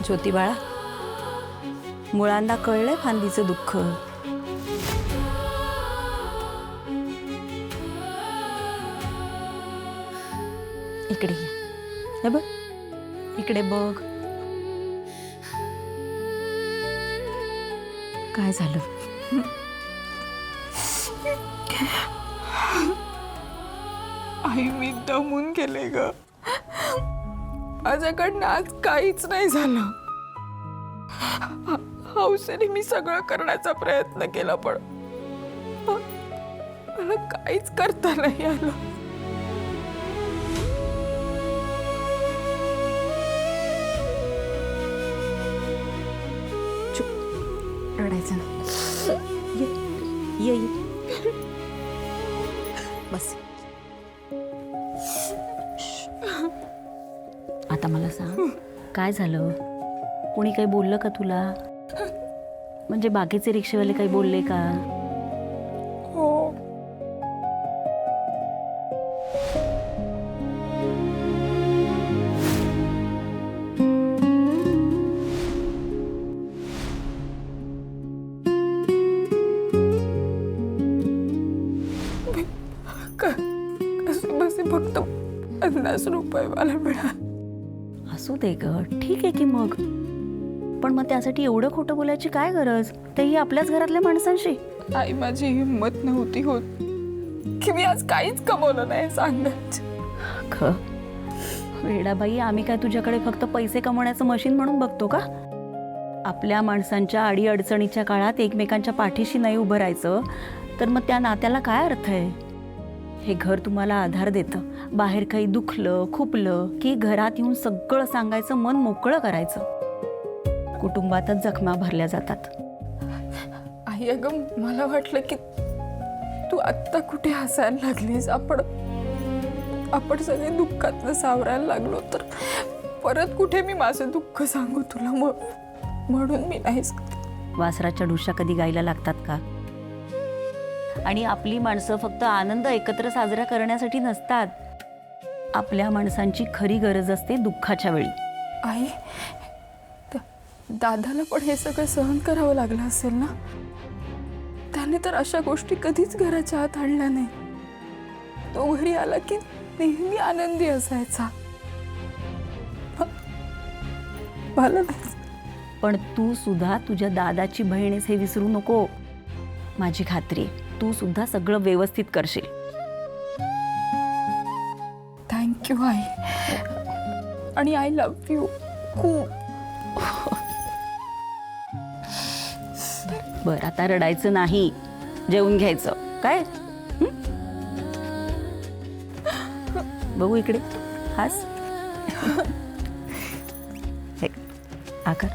ज्योती बाळा, मुळांना कळलंय फांदीचं दुःख. इकडे ये. हे बघ, इकडे बघ. काय झालं? आई, मी दमून गेले ग. माझ्याकडनं आज काहीच नाही झालं. हौसेने मी सगळं करण्याचा प्रयत्न केला, पण मला काहीच करता नाही आलं. रडायचं ना. ये ये ये. बस. आता मला सांग, काय झालं? कोणी काही बोललं का तुला? म्हणजे बाकीचे रिक्षेवाले काही बोलले का? हो, कसे फक्त 50 रुपये मला मिळाले. असू दे ग, ठीक आहे की मग. पण मग त्यासाठी एवढं खोटं बोलायची काय गरज? तेही आपल्याच घरातल्या माणसांशी. आई, माझी हिंमत नव्हती होत की मी आज काहीच कमवलं नाही सांगायचं. ख वेडाबाई, आम्ही काय तुझ्याकडे फक्त पैसे कमवण्याचं मशीन म्हणून बघतो का? आपल्या माणसांच्या अडीअडचणीच्या काळात एकमेकांच्या पाठीशी नाही उभं राहायचं तर मग त्या नात्याला काय अर्थ आहे? हे घर तुम्हाला आधार देतं. बाहेर काही दुखलं खुपलं की घरात येऊन सगळं सांगायचं, मन मोकळं करायचं. कुटुंबातच जखमा भरल्या जातात. आई, अगं मला वाटलं की तू आत्ता कुठे हसायला लागलीस. आपण सगळे दुःखातनं सावरायला लागलो तर परत कुठे मी माझं दुःख सांगू तुला, म्हणून मी नाही. वासराच्या ढुशा कधी गायला लागतात का? आणि आपली माणसं फक्त आनंद एकत्र साजरा करण्यासाठी नसतात. आपल्या माणसांची खरी गरज असते दुःखाच्या वेळी. आई, दादाला पण हे सगळं सहन करावं लागलं असेल ना. त्याने तर अशा गोष्टी कधीच घराच्या आत आणल्या नाही. तो घरी आला की नेहमी आनंदी असायचा. मला नाही. पण तू सुद्धा तुझ्या दादाची बहीणीस हे विसरू नको. माझी खात्री आहे, तू सुद्धा सगळं व्यवस्थित करशील. थँक्यू आई. आणि आय लव्ह यू खूप. बरं, आता रडायचं नाही, जेवून घ्यायचं काय? बघू इकडे, हास. हे आकर.